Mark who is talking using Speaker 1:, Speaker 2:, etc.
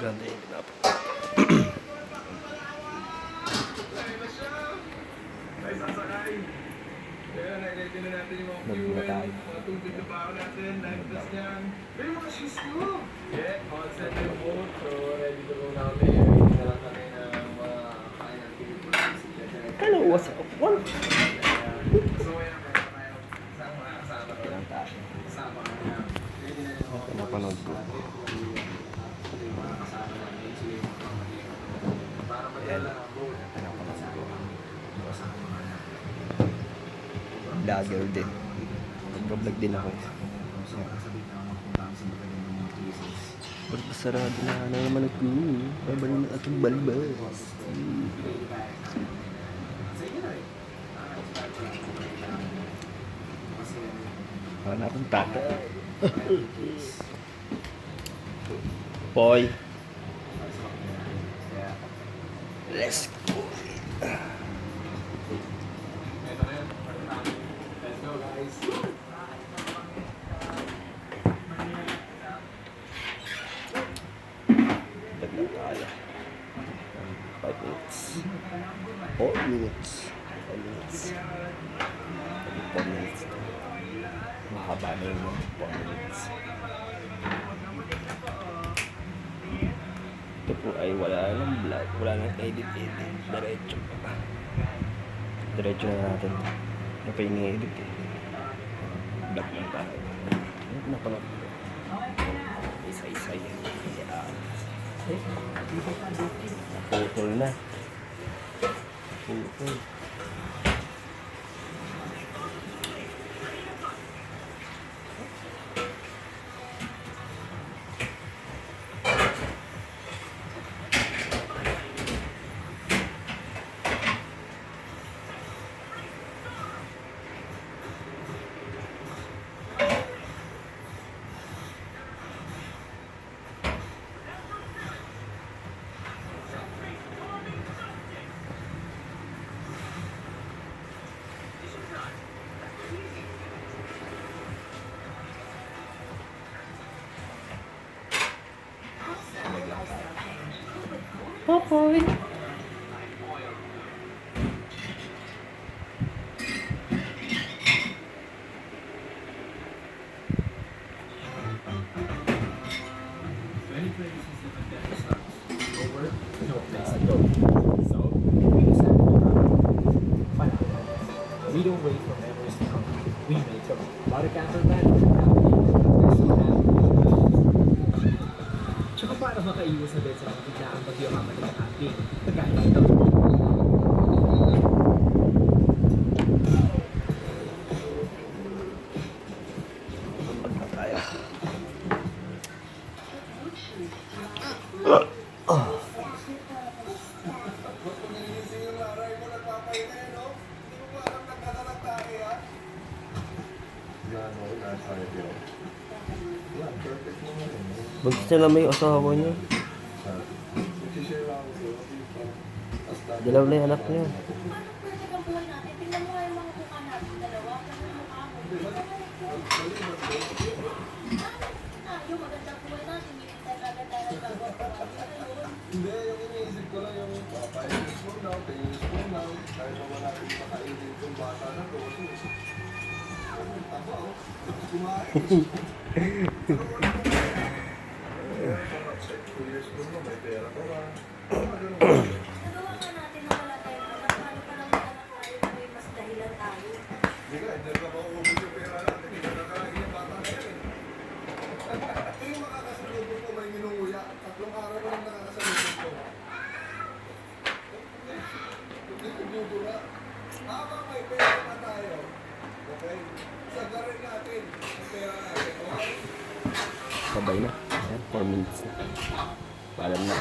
Speaker 1: Ganda yung tinapos. Nagbuha tayo.
Speaker 2: Pero mga shoes ko. Yeah, all set yung boat. So, ready to go namin. Nalang kami ng mga kain ng Philippines.
Speaker 1: Ano was up? One?
Speaker 2: So, yan. Meron tayo. Isang mga kasama ko.
Speaker 1: Ilang tayo.
Speaker 2: Kasama ko na. Ready na yung mga
Speaker 1: Napanood ko.
Speaker 2: yung mga kasama namin. So, yung mga pamilya. Para madala ang boat.
Speaker 1: Napanood ko.
Speaker 2: Kasama namin.
Speaker 1: Vlogger din. Nag-vlog din ako. Pagpasarado na naman ako. Babalik na atong balbas. Wala na akong taka. Boy. Let's go.
Speaker 2: Let's go, guys.
Speaker 1: Dagdag tayo. 5 minutes. 4 minutes. 4 minutes. 4 minutes. Mahaba na yun. 4 minutes. Ito po ay wala nang vlog. Wala nang edit-edit. Diretso pa. Diretso na natin. Ano pa yung edit eh. Vlog lang tayo. Ano napanood ko? Isa-isa yan. Naputol na. Naputol. Popoy.
Speaker 2: We don't wait for memories to come. We make them. Body cancer man. Tsaka para makaiwas na din sa mga biglaan pag yung kapatid ng ating pagkailan daw.
Speaker 1: Pagka tayo. Buntis na lang may asawa niya. Dalaw na yung anak niya.
Speaker 3: Hindi, yung iniisip ko lang yung papainin mo daw, tingin mo daw, kahit na wala rin makainin yung bata na to. Taba, oh. Kumain. Mga 2 years ko na, may pera ko ba?
Speaker 4: Nagawa nga natin na wala tayong anak. Paano pa naman anak tayo na may mas dahilan tayo?
Speaker 3: Hindi ka, hindi ka mauubos yung pera natin. Hindi ka nakain yung bata na yan. Ito yung makakasalubong ko, may minunguya. 3 araw ko lang nakakasalubong ko. Hindi ko dudura. Habang may pera na tayo, okay? Sagarin natin ang pera natin, okay?
Speaker 1: Sabay na. Ayan, 4 minutes na. Paalam na.